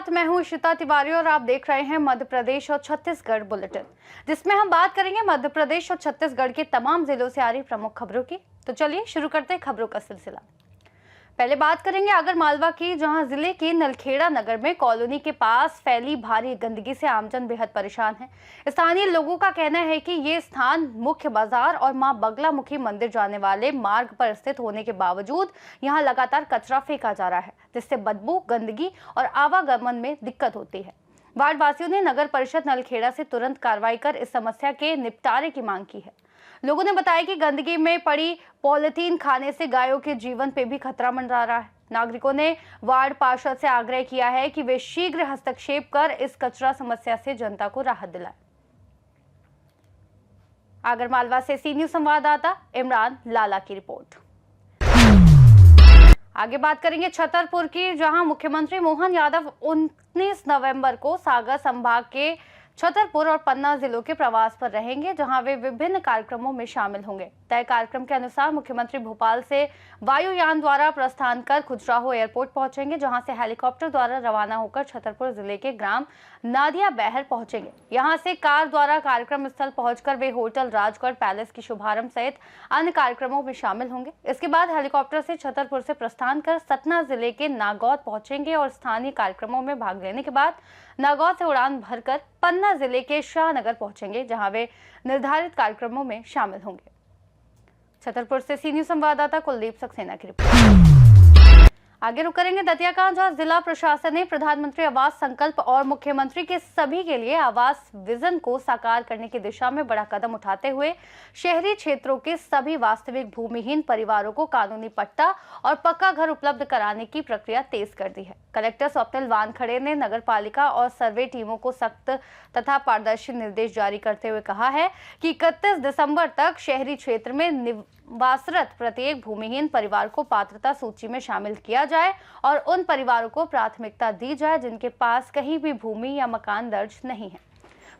साथ मैं हूं इशिता तिवारी और आप देख रहे हैं मध्य प्रदेश और छत्तीसगढ़ बुलेटिन, जिसमें हम बात करेंगे मध्य प्रदेश और छत्तीसगढ़ के तमाम जिलों से आ रही प्रमुख खबरों की। तो चलिए शुरू करते हैं खबरों का सिलसिला। पहले बात करेंगे आगरमालवा की, जहां जिले के नलखेड़ा नगर में कॉलोनी के पास फैली भारी गंदगी से आमजन बेहद परेशान है। स्थानीय लोगों का कहना है कि ये स्थान मुख्य बाजार और मां बगलामुखी मंदिर जाने वाले मार्ग पर स्थित होने के बावजूद यहां लगातार कचरा फेंका जा रहा है, जिससे बदबू, गंदगी और आवागमन में दिक्कत होती है। वार्ड वासियों ने नगर परिषद नलखेड़ा से तुरंत कार्रवाई कर इस समस्या के निपटारे की मांग की है। लोगों ने बताया कि गंदगी में पड़ी पॉलिथीन खाने से गायों के जीवन पे भी खतरा मंडरा रहा है। नागरिकों ने वार्ड पार्षद से आग्रह किया है कि वे शीघ्र हस्तक्षेप कर इस कचरा समस्या से जनता को राहत दिलाएं। आगरमालवा से सी न्यूज संवाददाता इमरान लाला की रिपोर्ट। आगे बात करेंगे छतरपुर की, जहां मुख्यमंत्री मोहन यादव 19 नवंबर को सागर संभाग के छतरपुर और पन्ना जिलों के प्रवास पर रहेंगे, जहां वे विभिन्न कार्यक्रमों में शामिल होंगे। तय कार्यक्रम के अनुसार मुख्यमंत्री भोपाल से वायुयान द्वारा प्रस्थान कर खजुराहो एयरपोर्ट पहुंचेंगे, जहां से हेलीकॉप्टर द्वारा रवाना होकर छतरपुर जिले के ग्राम नादिया बहर पहुंचेंगे। यहां से कार द्वारा कार्यक्रम स्थल पहुंचकर वे होटल राजगढ़ पैलेस की शुभारंभ सहित अन्य कार्यक्रमों में शामिल होंगे। इसके बाद हेलीकॉप्टर से छतरपुर से प्रस्थान कर सतना जिले के नागौद पहुंचेंगे और स्थानीय कार्यक्रमों में भाग लेने के बाद नागौद से उड़ान भरकर पन्ना जिले के शाहनगर पहुंचेंगे, जहां वे निर्धारित कार्यक्रमों में शामिल होंगे। छतरपुर से सी न्यूज संवाददाता कुलदीप सक्सेना की रिपोर्ट। आगे रुक करेंगे दतिया का, जहां जिला प्रशासन ने प्रधानमंत्री आवास संकल्प और मुख्यमंत्री के सभी के लिए आवास विजन को साकार करने की दिशा में बड़ा कदम उठाते हुए शहरी क्षेत्रों के सभी वास्तविक भूमिहीन परिवारों को कानूनी पट्टा और पक्का घर उपलब्ध कराने की प्रक्रिया तेज कर दी है। कलेक्टर स्वप्निल वानखड़े ने नगर पालिका और सर्वे टीमों को सख्त तथा पारदर्शी निर्देश जारी करते हुए कहा है कि 31 दिसंबर तक शहरी क्षेत्र में निवासरत प्रत्येक भूमिहीन परिवार को पात्रता सूची में शामिल किया जाए और उन परिवारों को प्राथमिकता दी जाए जिनके पास कहीं भी भूमि या मकान दर्ज नहीं है।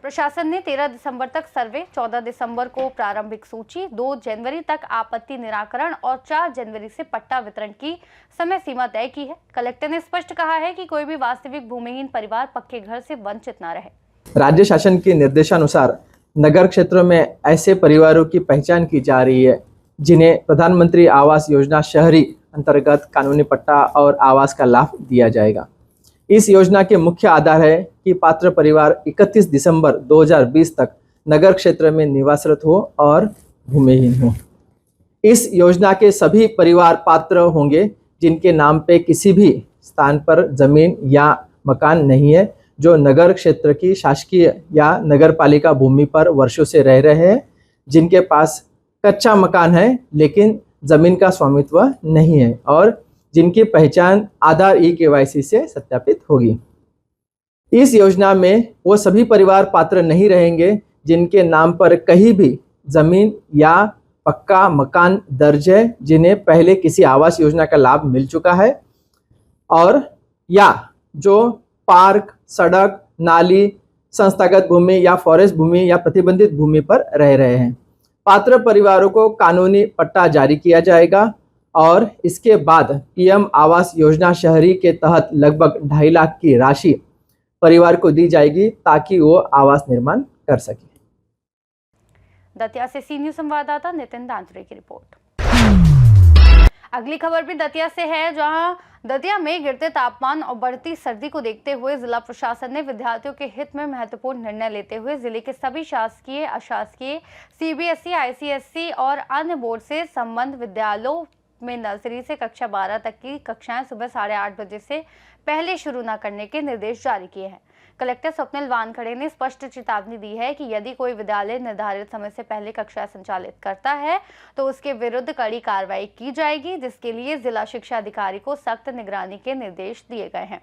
प्रशासन ने 13 दिसंबर तक सर्वे, 14 दिसंबर को प्रारंभिक सूची, 2 जनवरी तक आपत्ति निराकरण और 4 जनवरी से पट्टा वितरण की समय सीमा तय की है। कलेक्टर ने स्पष्ट कहा है कि कोई भी वास्तविक भूमिहीन परिवार पक्के घर से वंचित न रहे। राज्य शासन के निर्देशानुसार नगर क्षेत्रों में ऐसे परिवारों की पहचान की जा रही है जिन्हें प्रधानमंत्री आवास योजना शहरी अंतर्गत कानूनी पट्टा और आवास का लाभ दिया जाएगा। इस योजना के मुख्य आधार है कि पात्र परिवार 31 दिसंबर 2020 तक नगर क्षेत्र में निवासरत हो और भूमिहीन हो। इस योजना के सभी परिवार पात्र होंगे जिनके नाम पे किसी भी स्थान पर जमीन या मकान नहीं है, जो नगर क्षेत्र की शासकीय या नगर पालिका भूमि पर वर्षों से रह रहे हैं, जिनके पास कच्चा मकान है लेकिन जमीन का स्वामित्व नहीं है और जिनकी पहचान आधार ई-केवाईसी से सत्यापित होगी। इस योजना में वो सभी परिवार पात्र नहीं रहेंगे जिनके नाम पर कहीं भी जमीन या पक्का मकान दर्ज है, जिन्हें पहले किसी आवास योजना का लाभ मिल चुका है, और या जो पार्क, सड़क, नाली, संस्थागत भूमि या फॉरेस्ट भूमि या प्रतिबंधित भूमि पर रह रहे हैं। पात्र परिवारों को कानूनी पट्टा जारी किया जाएगा और इसके बाद पीएम आवास योजना शहरी के तहत लगभग 2.5 लाख की राशि परिवार को दी जाएगी ताकि वो आवास निर्माण कर सके। दतिया से सी न्यूज संवाददाता नितिन दांतरे की रिपोर्ट। अगली खबर भी दतिया से है, जहां दतिया में गिरते तापमान और बढ़ती सर्दी को देखते हुए जिला प्रशासन ने विद्यार्थियों के हित में महत्वपूर्ण निर्णय लेते हुए जिले के सभी शासकीय, अशासकीय, सीबीएसई, आईसीएसई और अन्य बोर्ड से संबद्ध विद्यालयों में नर्सरी से कक्षा 12 तक की कक्षाएं सुबह 8:30 बजे से पहले शुरू न करने के निर्देश जारी किए हैं। कलेक्टर स्वप्निल वानखड़े ने स्पष्ट चेतावनी दी है कि यदि कोई विद्यालय निर्धारित समय से पहले कक्षा संचालित करता है तो उसके विरुद्ध कड़ी कार्रवाई की जाएगी, जिसके लिए जिला शिक्षा अधिकारी को सख्त निगरानी के निर्देश दिए गए हैं।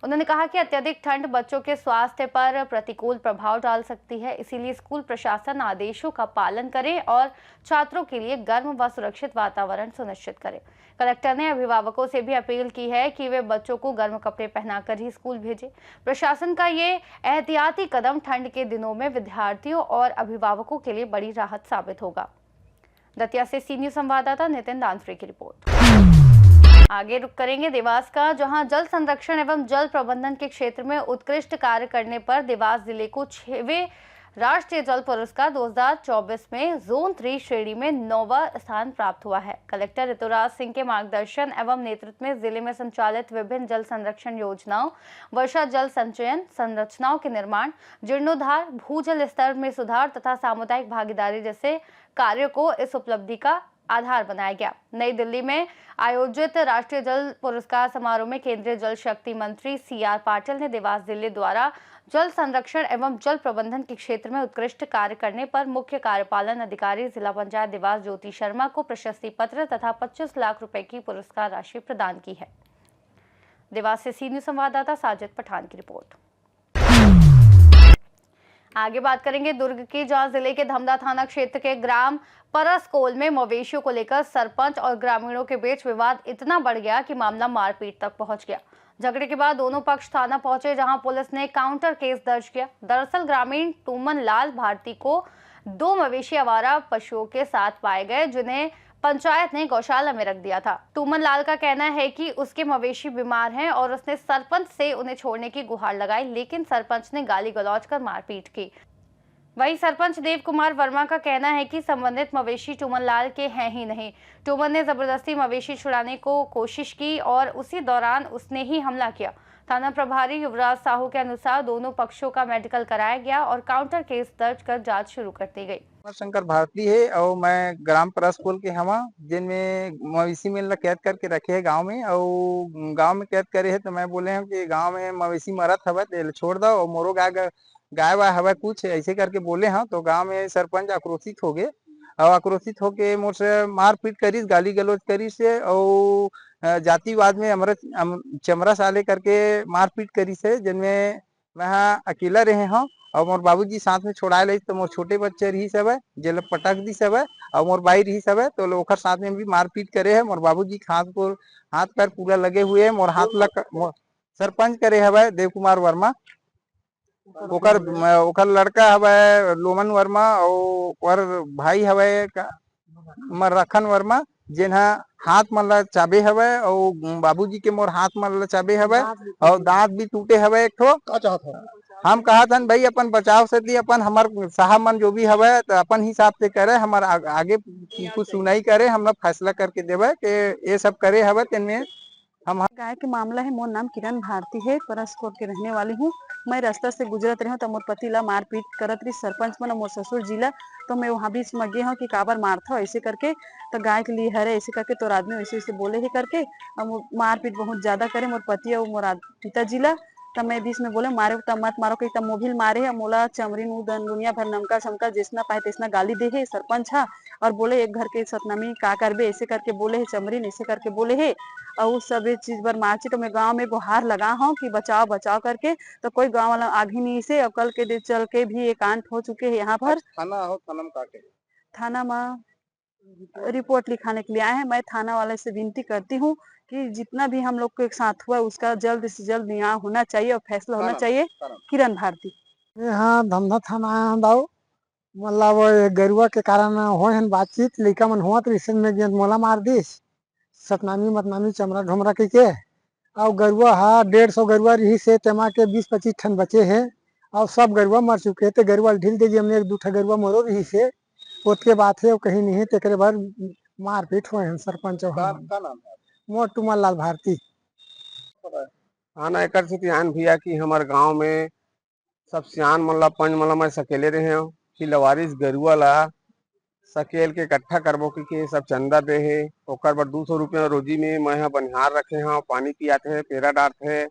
उन्होंने कहा कि अत्यधिक ठंड बच्चों के स्वास्थ्य पर प्रतिकूल प्रभाव डाल सकती है, इसीलिए स्कूल प्रशासन आदेशों का पालन करे और छात्रों के लिए गर्म व सुरक्षित वातावरण सुनिश्चित करे। कलेक्टर ने अभिभावकों से भी अपील की है कि वे बच्चों को गर्म कपड़े पहनाकर ही स्कूल भेजें। प्रशासन का ये एहतियाती कदम ठंड के दिनों में विद्यार्थियों और अभिभावकों के लिए बड़ी राहत साबित होगा। दतिया से सी न्यूज संवाददाता नितिन दांतरे की रिपोर्ट। आगे रुक करेंगे देवास का, जहां जल संरक्षण एवं जल प्रबंधन के क्षेत्र में उत्कृष्ट कार्य करने पर देवास जिले को 6वें राष्ट्रीय जल पुरस्कार 2024 में जोन 3 श्रेणी में 9वां स्थान प्राप्त हुआ है। कलेक्टर ऋतुराज सिंह के मार्गदर्शन एवं नेतृत्व में जिले में संचालित विभिन्न जल संरक्षण योजनाओं, वर्षा जल संचयन संरचनाओं के निर्माण, जीर्णोद्धार, भूजल स्तर में सुधार तथा सामुदायिक भागीदारी जैसे कार्यों को इस उपलब्धि का आधार बनाया गया। नई दिल्ली में आयोजित राष्ट्रीय जल पुरस्कार समारोह में केंद्रीय जल शक्ति मंत्री CR पाटिल ने देवास जिले द्वारा जल संरक्षण एवं जल प्रबंधन के क्षेत्र में उत्कृष्ट कार्य करने पर मुख्य कार्यपालन अधिकारी जिला पंचायत देवास ज्योति शर्मा को प्रशस्ति पत्र तथा 25 लाख रुपए की पुरस्कार राशि प्रदान की है। देवास से सी न्यूज संवाददाता साजिद पठान की रिपोर्ट। आगे बात करेंगे दुर्ग की, जहां जिले के धमदा थाना क्षेत्र के ग्राम परसकोल में मवेशियों को लेकर सरपंच और ग्रामीणों के बीच विवाद इतना बढ़ गया कि मामला मारपीट तक पहुंच गया। झगड़े के बाद दोनों पक्ष थाना पहुंचे, जहां पुलिस ने काउंटर केस दर्ज किया। दरअसल ग्रामीण टूमन लाल भारती को 2 मवेशी आवारा पशुओं के साथ पाए गए, जिन्हें पंचायत ने गौशाला में रख दिया था। टूमन लाल का कहना है कि उसके मवेशी बीमार हैं और उसने सरपंच से उन्हें छोड़ने की गुहार लगाई, लेकिन सरपंच ने गाली गलौज कर मारपीट की। वहीं सरपंच देव कुमार वर्मा का कहना है कि संबंधित मवेशी टूमन लाल के हैं ही नहीं। टूमन ने जबरदस्ती मवेशी छुड़ाने को कोशिश की और उसी दौरान उसने ही हमला किया। थाना प्रभारी युवराज साहू के अनुसार दोनों पक्षों का मेडिकल कराया गया और काउंटर केस दर्ज कर जांच शुरू कर दी गई। शंकर भारती है और मैं ग्राम परसकोल के हवा जिनमें मवेशी में कैद करके रखे है गांव में, और गांव में कैद करे है तो मैं बोले हैं कि गांव में मवेशी मरत हवा तो छोड़ दो और मोरो गाय वाय हवा कुछ ऐसे करके बोले हैं। तो गांव में सरपंच आक्रोशित हो गए और आक्रोशित होके मुझसे मारपीट करी, गाली गलौज करी से और जातिवाद में अमृत चमरा साले करके मारपीट करी से, जिनमें मैं अकेला रहे हूँ और मोर बाबूजी साथ में छोड़ा ली। तो मोर छोटे बच्चे रही सब है जेल पटक दी सब है और मोर बाई रही सब है, तो ओखर साथ में भी मारपीट करे है। मोर बाबूजी हाथ पैर पूरा लगे हुए है, मोर हाथ लग सरपंच करे हवे देव कुमार वर्मा, ओकर लड़का हवे लोमन वर्मा और भाई हवे मरखन वर्मा, जिन्हा हाथ मन चाबे हवे और बाबूजी के मोर हाथ मन चाबे हवे और दांत भी टूटे हवे एक ठो। हम कहा था भाई अपन बचाव से दी, अपन हमार साहब मन जो भी हवे तो अपन हिसाब से करे, हमार आगे कुछ सुनाई करे, हम लोग फैसला करके देवे कि ये सब करे हवे। तेने हम गाय के मामला है। मोर नाम किरण भारती है, परसकोट के रहने वाली हूँ। मैं रास्ता से गुजरत रही हूँ तो मोर पति ला मारपीट करत रही सरपंच मन और मोर ससुर जिला। तो मैं वहाँ भी समझ गई हूँ कि काबर मारता ऐसे करके, तो गाय के लिए हरे ऐसे करके तो आदमी वैसे वैसे बोले ही करके और मारपीट बहुत ज्यादा करे मोर पति और मोर पिता जिला। तब मैं बीच में बोले मारे तब मत मारो, कहीं तब मोबिल मारे है मोला चमरी मुदन दुनिया भर नमका समका जिसना पाए तेसना गाली दे है सरपंच हा, और बोले एक घर के सतनामी का करबे ऐसे करके बोले है, चमरी ऐसे करके बोले है और उस सब चीज पर मारची। तो मैं गांव में गुहार लगा हूँ कि बचाओ बचाओ करके, तो कोई गांव वाला आगे नहीं से। और कल के दिन चल के भी एक कांड हो चुके हैं यहाँ पर। थाना में रिपोर्ट लिखाने के लिए आए हैं। मैं थाना वाले से विनती करती हूँ कि जितना भी हम लोग को एक साथ हुआ उसका जल्द से जल्द न्याय होना चाहिए और फैसला होना चाहिए। किरण भारती हाँ धमधा थाना दाऊ मतलब गरुआ के कारण हो बातचीत लड़का मन हुआ तो में मोला मार दिस सतनामी मतनामी चमरा ढोमरा के और गरुआ हा 150 गरुआ रही से तेमा के 20-25 ठन बचे है और सब गरुआ मर चुके है। तो गरुआ ढील देगी, हमने 1-2 गरुआ मरो रही से उसके बाद है कहीं नहीं है। तेरे बार मारपीट हुए हैं सरपंच मोर टूमन लाल भारती। आना एक ध्यान भैया कि हमारे गांव में सब सियान मतलब पंच मतलब मैं सकेले रहे हो कि लवारिस गरुआ ला सकेल के इकट्ठा करबो कि सब चंदा दे है। ओकर बाद 200 रुपया रोजी में मैं बनिहार रखे हाँ, पानी पियाते है, पेरा डालते है।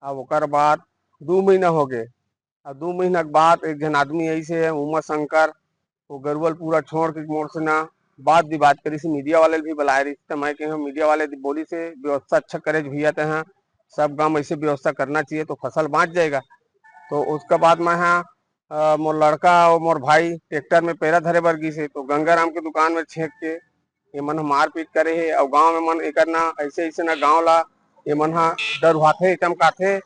अब ओकर बाद 2 महीना हो गए और 2 महीना के बाद एक जन आदमी ऐसे है उमा शंकर, वो गरुआ पूरा छोड़ के मोड़ से ना बात विवाद करी से मीडिया वाले भी बुलाए रही थी। मैं कह मीडिया वाले बोली से व्यवस्था अच्छा करे भैया तो हाँ सब गांव ऐसे व्यवस्था करना चाहिए तो फसल बाँच जाएगा। तो उसके बाद मैं हाँ मोर लड़का और मोर भाई ट्रैक्टर में पैरा धरे वर्गी से तो गंगाराम के दुकान में छेक के ये मन मारपीट करे है और गांव में मन एक ना ऐसे ऐसे ना गांव ला ये मन डरवाथे चमकाथे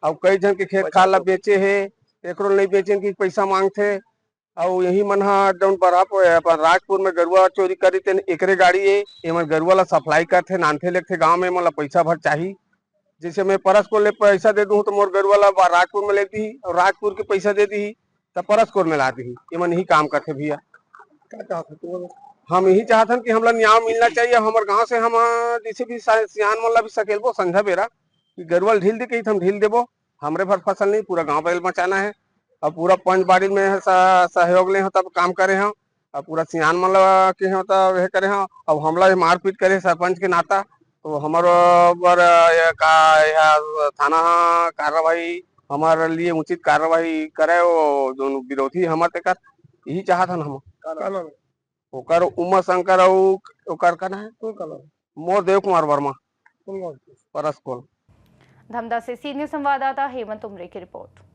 और कई जन के खेत खाल ला बेचे है, एक नहीं बेचे की पैसा मांगथे और यही मन हा जौन अपन राजपुर में गरुआ चोरी करी थे एकरे गाड़ी है ये मन गरुआ ला सप्लाई करथे नानथे लेके गांव में मोला पैसा भर चाहिए। जैसे मैं परस को ले पैसा दे दूं तो मोर गरुआ ला राजपुर में लेती ही और राजपुर के पैसा दे दी तो परसकोर में लाती ही। ये मन यही काम करते भैया। क्या चाहते तू? हम यही चाहते कि हमला न्याय मिलना चाहिए। हमारे गांव से हम जैसे भी सियान मन ला भी सकेलबो संझा बेरा कि गरुआ ढील दे कही हम ढील देबो। हमरे भर फसल नहीं पूरा गांव बैल बचाना है और पूरा पंच बाड़ी में सहयोग ले हो तब काम करे हो और पूरा सियान मन ला के हो तब वह करे हो। अब हमला मारपीट करे सरपंच के नाता तो हमारो बर थाना कार्रवाई हमारे लिए उचित कार्रवाई करे वो जो विरोधी हमारे तेकर यही चाहत हन हम। ओकर उमा शंकर ओकर का है मोर देव कुमार वर्मा परसकोल। धमदा से सीनियर संवाददाता हेमंत उमरे की रिपोर्ट।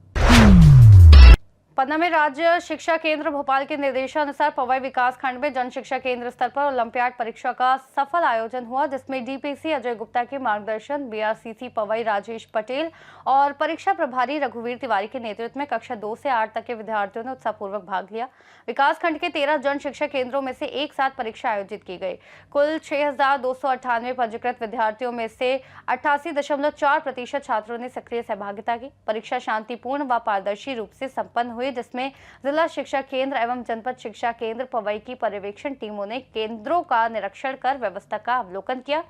पन्ना में राज्य शिक्षा केंद्र भोपाल के निर्देशानुसार पवई विकास खंड में जन शिक्षा केंद्र स्तर पर ओलंपियाड परीक्षा का सफल आयोजन हुआ, जिसमें डीपीसी अजय गुप्ता के मार्गदर्शन, बीआरसीसी पवई राजेश पटेल और परीक्षा प्रभारी रघुवीर तिवारी के नेतृत्व में कक्षा 2 से 8 तक के विद्यार्थियों ने उत्साहपूर्वक भाग लिया। विकास खंड के 13 जन शिक्षा केंद्रों में से एक साथ परीक्षा आयोजित की गई। कुल 6298 पंजीकृत विद्यार्थियों में से 88.4% छात्रों ने सक्रिय सहभागिता की। परीक्षा शांतिपूर्ण व पारदर्शी रूप से संपन्न हुई, जिसमें जिला शिक्षा केंद्र एवं जनपद शिक्षा केंद्र पवई की पर्यवेक्षण टीमों ने केंद्रों का निरीक्षण कर व्यवस्था का अवलोकन किया।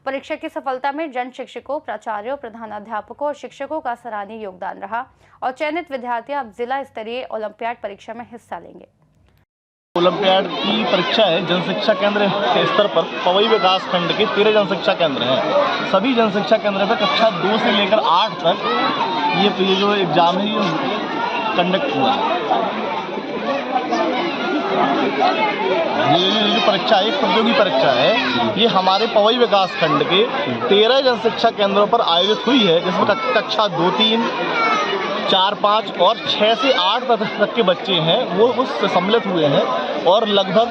परीक्षा की सफलता में जन शिक्षकों, प्राचार्यों, प्रधानाध्यापकों और शिक्षकों का सराहनीय योगदान रहा और चयनित विद्यार्थी अब जिला स्तरीय ओलंपियाड परीक्षा में हिस्सा लेंगे। ओलंपियाड की परीक्षा है जन शिक्षा केंद्र के स्तर पर पवई विकास खंड के 13 जन शिक्षा केंद्र हैं। सभी जन शिक्षा केंद्र पर कक्षा 2 से लेकर 8 तक ये जो एग्जाम है ये कंडक्ट हुआ है। ये जो परीक्षा है, प्रतियोगी परीक्षा है, ये हमारे पवई विकास खंड के 13 जन शिक्षा केंद्रों पर आयोजित हुई है, जिसमें कक्षा 2, 3, 4, 5 और 6 से 8 तक के बच्चे हैं वो उससे सम्मिलित हुए हैं और लगभग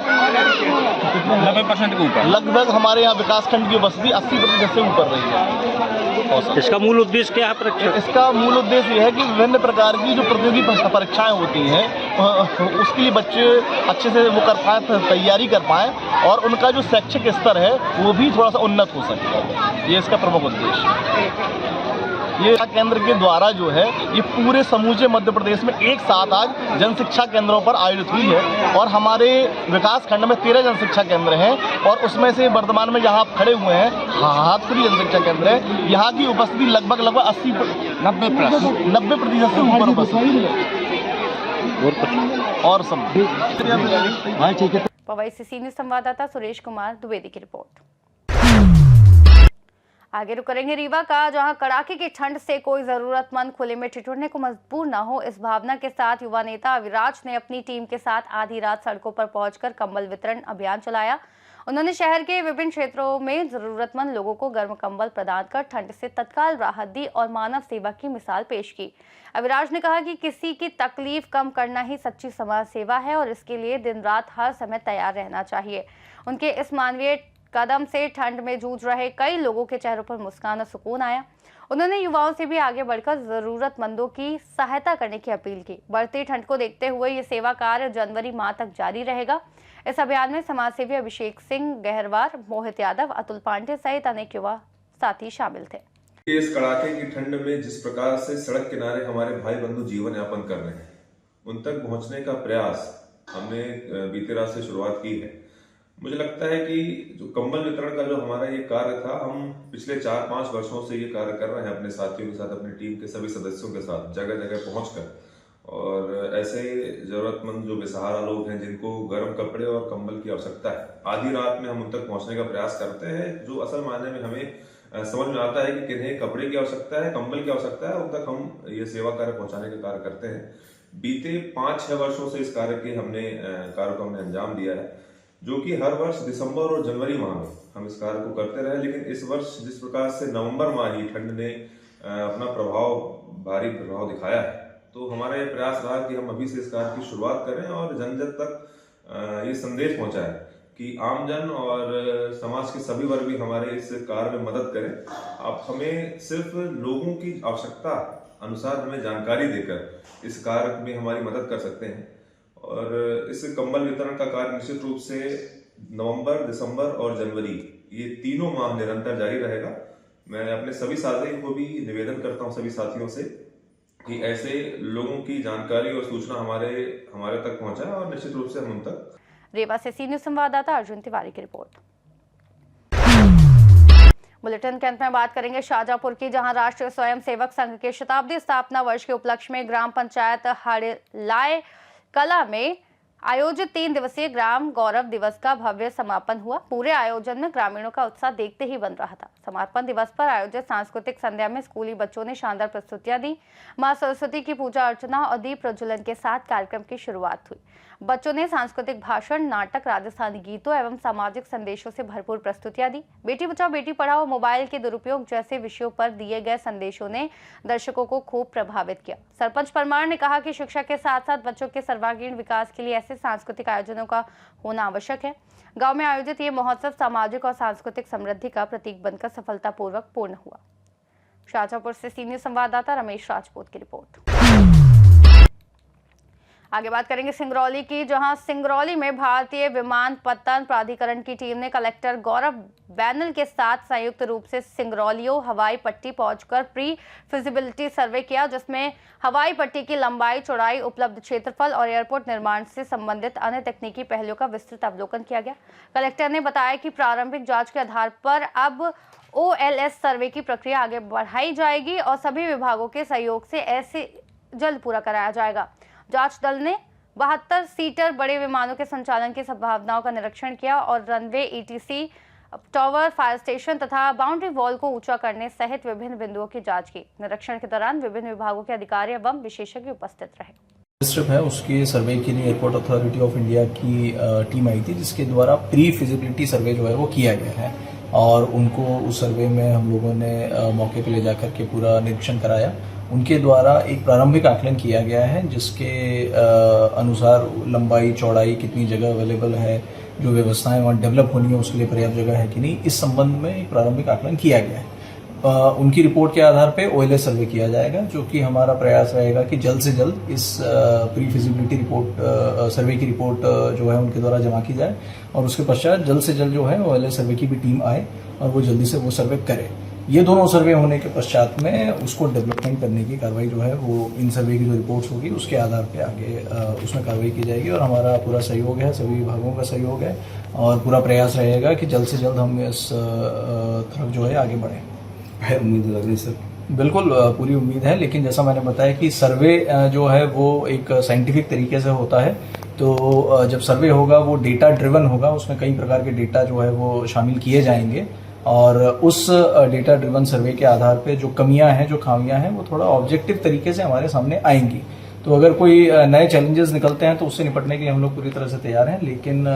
90% के ऊपर लगभग हमारे यहाँ विकास खंड की उपस्थिति 80% से ऊपर रही है। इसका मूल उद्देश्य क्या है परीक्षा? इसका मूल उद्देश्य यह है कि विभिन्न प्रकार की जो प्रतियोगी परीक्षाएं होती हैं उसके लिए बच्चे अच्छे से वो कर पाएँ, तैयारी कर पाएँ और उनका जो शैक्षिक स्तर है वो भी थोड़ा सा उन्नत हो सके। ये इसका प्रमुख उद्देश्य है। ये केंद्र के द्वारा जो है ये पूरे समूचे मध्य प्रदेश में एक साथ आज जन शिक्षा केंद्रों पर आयोजित हुई है और हमारे विकास खंड में 13 जन शिक्षा केंद्र हैं और उसमें से वर्तमान में जहां आप खड़े हुए हैं हाथकड़ी जन शिक्षा केंद्र है, यहाँ की उपस्थिति लगभग 90% से ऊपर उपस्थिति और सब। पवई से सीनियर संवाददाता सुरेश कुमार द्विवेदी की रिपोर्ट। आगे रुक करेंगे रीवा का, जहां कड़ाके की ठंड से कोई जरूरतमंद खुले में ठिठुरने को मजबूर न हो, इस भावना के साथ युवा नेता अविराज ने अपनी टीम के साथ आधी रात सड़कों पर पहुंचकर कंबल वितरण अभियान चलाया। उन्होंने शहर के विभिन्न क्षेत्रों में जरूरतमंद लोगों को गर्म कंबल प्रदान कर ठंड से तत्काल राहत दी और मानव सेवा की मिसाल पेश की। अविराज ने कहा कि किसी की तकलीफ कम करना ही सच्ची समाज सेवा है और इसके लिए दिन रात हर समय तैयार रहना चाहिए। उनके इस मानवीय कदम से ठंड में जूझ रहे कई लोगों के चेहरों पर मुस्कान और सुकून आया। उन्होंने युवाओं से भी आगे बढ़कर जरूरतमंदों की सहायता करने की अपील की। बढ़ती ठंड को देखते हुए ये सेवा कार्य जनवरी माह तक जारी रहेगा। इस अभियान में समाजसेवी अभिषेक सिंह गहरवार, मोहित यादव, अतुल पांडे सहित अनेक युवा साथी शामिल थे। इस कड़ाके की ठंड में जिस प्रकार से सड़क किनारे हमारे भाई बंधु जीवन यापन कर रहे हैं, उन तक पहुंचने का प्रयास हमने बीते रात से शुरुआत की है। मुझे लगता है कि जो कंबल वितरण का जो हमारा ये कार्य था, हम पिछले 4-5 वर्षों से ये कार्य कर रहे हैं अपने साथियों के साथ, अपनी टीम के सभी सदस्यों के साथ जगह जगह पहुंचकर, और ऐसे जरूरतमंद जो बेसहारा लोग हैं जिनको गर्म कपड़े और कंबल की आवश्यकता है, आधी रात में हम उन तक पहुंचने का प्रयास करते हैं। जो असल मायने में हमें समझ में आता है कि किन्हें कपड़े की आवश्यकता है, कंबल की आवश्यकता है, उन तक हम ये सेवा कार्य पहुंचाने का कार्य करते हैं। बीते 5-6 वर्षों से इस कार्य को हमने अंजाम दिया है, जो कि हर वर्ष दिसंबर और जनवरी माह में हम इस कार्य को करते रहे। लेकिन इस वर्ष जिस प्रकार से नवंबर माह ही ठंड ने अपना भारी प्रभाव दिखाया है, तो हमारा ये प्रयास रहा कि हम अभी से इस कार्य की शुरुआत करें और जन जन तक ये संदेश पहुंचाएं कि आमजन और समाज के सभी वर्ग भी हमारे इस कार्य में मदद करें। आप हमें सिर्फ लोगों की आवश्यकता अनुसार हमें जानकारी देकर इस कार्य में हमारी मदद कर सकते हैं और इस कंबल वितरण का कार्य निश्चित रूप से नवंबर, दिसंबर और जनवरी ये तीनों माह निरंतर जारी रहेगा। मैं अपने सभी साथियों को भी निवेदन करता हूं, सभी साथियों से, कि ऐसे लोगों की जानकारी और सूचना हमारे तक पहुंचाए और निश्चित रूप से हम उन तक। रेवा से सी न्यूज संवाददाता अर्जुन तिवारी की रिपोर्ट। बुलेटिन के अंत में बात करेंगे शाहजहांपुर की, जहां राष्ट्रीय स्वयंसेवक संघ के शताब्दी स्थापना वर्ष के उपलक्ष्य में ग्राम पंचायत हड़लाय कला में आयोजित 3 दिवसीय ग्राम गौरव दिवस का भव्य समापन हुआ। पूरे आयोजन में ग्रामीणों का उत्साह देखते ही बन रहा था। समापन दिवस पर आयोजित सांस्कृतिक संध्या में स्कूली बच्चों ने शानदार प्रस्तुतियां दी। मां सरस्वती की पूजा अर्चना और दीप प्रज्वलन के साथ कार्यक्रम की शुरुआत हुई। बच्चों ने सांस्कृतिक भाषण, नाटक, राजस्थानी गीतों एवं सामाजिक संदेशों से भरपूर प्रस्तुतियां दी। बेटी बचाओ बेटी पढ़ाओ, मोबाइल के दुरुपयोग जैसे विषयों पर दिए गए संदेशों ने दर्शकों को खूब प्रभावित किया। सरपंच परमार ने कहा कि शिक्षा के साथ साथ बच्चों के सर्वांगीण विकास के लिए ऐसे सांस्कृतिक आयोजनों का होना आवश्यक है। गांव में आयोजित ये महोत्सव सामाजिक और सांस्कृतिक समृद्धि का प्रतीक बनकर सफलतापूर्वक पूर्ण हुआ। शाहजहांपुर से सी न्यूज संवाददाता रमेश राजपूत की रिपोर्ट। आगे बात करेंगे सिंगरौली की, जहां सिंगरौली में भारतीय विमानपत्तन प्राधिकरण की टीम ने कलेक्टर गौरव बैनल के साथ संयुक्त रूप से सिंगरौलियो हवाई पट्टी पहुंचकर प्री फिजिबिलिटी सर्वे किया, जिसमें हवाई पट्टी की लंबाई, चौड़ाई, उपलब्ध क्षेत्रफल और एयरपोर्ट निर्माण से संबंधित अन्य तकनीकी पहलुओं का विस्तृत अवलोकन किया गया। कलेक्टर ने बताया कि प्रारंभिक जांच के आधार पर अब OLS सर्वे की प्रक्रिया आगे बढ़ाई जाएगी और सभी विभागों के सहयोग से ऐसे जल्द पूरा कराया जाएगा। जांच दल ने 72 सीटर बड़े विमानों के संचालन की संभावनाओं का निरीक्षण किया और runway, ETC, tower, fire station तथा बाउंड्री वॉल को ऊंचा करने सहित विभिन्न बिंदुओं की जांच की। निरीक्षण के दौरान विभिन्न विभागों के अधिकारी एवं विशेषज्ञ उपस्थित रहे। स्ट्रिप है उसके सर्वे के लिए एयरपोर्ट अथॉरिटी ऑफ इंडिया की टीम आई थी, जिसके द्वारा प्री फिजिबिलिटी सर्वे जो है वो किया गया है और उनको उस सर्वे में हम लोगों ने मौके पे ले जाकर के पूरा निरीक्षण कराया। उनके द्वारा एक प्रारंभिक आकलन किया गया है, जिसके अनुसार लंबाई, चौड़ाई, कितनी जगह अवेलेबल है, जो व्यवस्थाएं वहाँ डेवलप होनी है उसके लिए पर्याप्त जगह है कि नहीं, इस संबंध में एक प्रारंभिक आकलन किया गया है। उनकी रिपोर्ट के आधार पे OLS सर्वे किया जाएगा, जो कि हमारा प्रयास रहेगा कि जल्द से जल्द इस प्री फिजिबिलिटी रिपोर्ट सर्वे की रिपोर्ट जो है उनके द्वारा जमा की जाए और उसके पश्चात जल्द से जल्द जो है OLS सर्वे की भी टीम आए और वो जल्दी से वो सर्वे करे। ये दोनों सर्वे होने के पश्चात में उसको डेवलपमेंट करने की कार्रवाई जो है वो इन सर्वे की जो रिपोर्ट्स होगी उसके आधार पे आगे उसमें कार्रवाई की जाएगी और हमारा पूरा सहयोग है, सभी विभागों का सहयोग है और पूरा प्रयास रहेगा कि जल्द से जल्द हम इस तरफ जो है आगे बढ़ें। है उम्मीद लग रही सर? बिल्कुल पूरी उम्मीद है, लेकिन जैसा मैंने बताया कि सर्वे जो है वो एक साइंटिफिक तरीके से होता है, तो जब सर्वे होगा वो डेटा ड्रिवन होगा, उसमें कई प्रकार के डेटा जो है वो शामिल किए जाएंगे और उस डेटा ड्रिवन सर्वे के आधार पे जो कमियां हैं, जो खामियां हैं, वो थोड़ा ऑब्जेक्टिव तरीके से हमारे सामने आएंगी। तो अगर कोई नए चैलेंजेस निकलते हैं तो उससे निपटने के लिए हम लोग पूरी तरह से तैयार हैं, लेकिन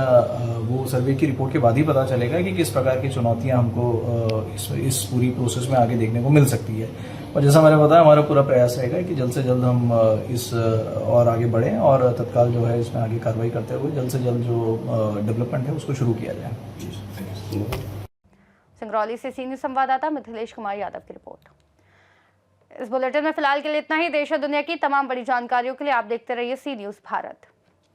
वो सर्वे की रिपोर्ट के बाद ही पता चलेगा कि किस प्रकार की चुनौतियां हमको इस पूरी प्रोसेस में आगे देखने को मिल सकती है। और जैसा मैंने बताया, हमारा पूरा प्रयास रहेगा कि जल्द से जल्द हम इस और आगे बढ़ें और तत्काल जो है इसमें आगे कार्रवाई करते हुए जल्द से जल्द जो डेवलपमेंट है उसको शुरू किया जाए। सिंगरौली से सी न्यूज संवाददाता मिथिलेश कुमार यादव की रिपोर्ट। इस बुलेटिन में फिलहाल के लिए इतना ही। देश और दुनिया की तमाम बड़ी जानकारियों के लिए आप देखते रहिए सी न्यूज भारत।